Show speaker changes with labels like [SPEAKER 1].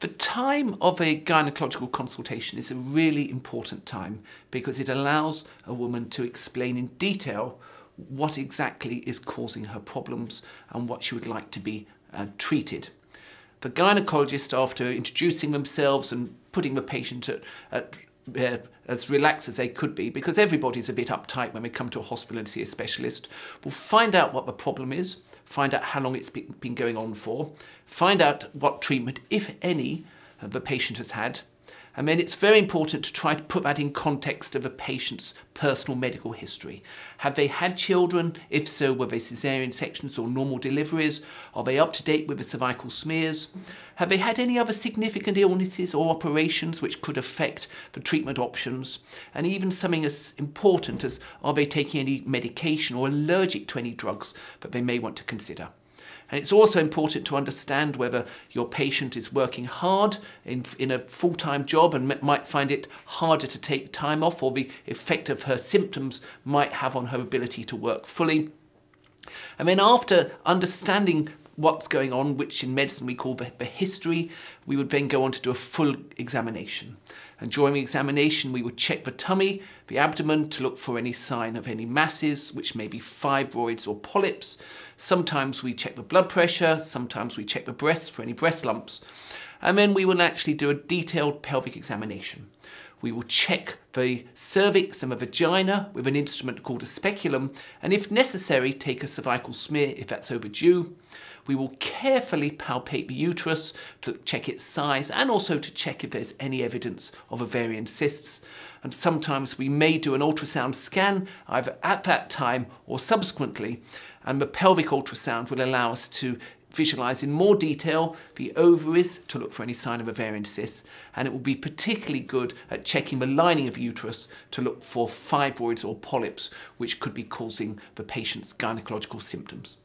[SPEAKER 1] The time of a gynecological consultation is a really important time because it allows a woman to explain in detail what exactly is causing her problems and what she would like to be treated. The gynaecologist, after introducing themselves and putting the patient as relaxed as they could be, because everybody's a bit uptight when we come to a hospital and see a specialist, will find out what the problem is, find out how long it's been going on for, find out what treatment, if any, the patient has had. And then it's very important to try to put that in context of a patient's personal medical history. Have they had children? If so, were they caesarean sections or normal deliveries? Are they up to date with the cervical smears? Have they had any other significant illnesses or operations which could affect the treatment options? And even something as important as, are they taking any medication or allergic to any drugs that they may want to consider? And it's also important to understand whether your patient is working hard in a full-time job and might find it harder to take time off, or the effect of her symptoms might have on her ability to work fully. And then after understanding what's going on, which in medicine we call the history, we would then go on to do a full examination. And during the examination, we would check the tummy, the abdomen, to look for any sign of any masses, which may be fibroids or polyps. Sometimes we check the blood pressure, sometimes we check the breasts for any breast lumps. And then we will actually do a detailed pelvic examination. We will check the cervix and the vagina with an instrument called a speculum, and if necessary, take a cervical smear if that's overdue. We will carefully palpate the uterus to check its size and also to check if there's any evidence of ovarian cysts. And sometimes we may do an ultrasound scan either at that time or subsequently, and the pelvic ultrasound will allow us to visualize in more detail the ovaries to look for any sign of ovarian cysts, and it will be particularly good at checking the lining of the uterus to look for fibroids or polyps which could be causing the patient's gynecological symptoms.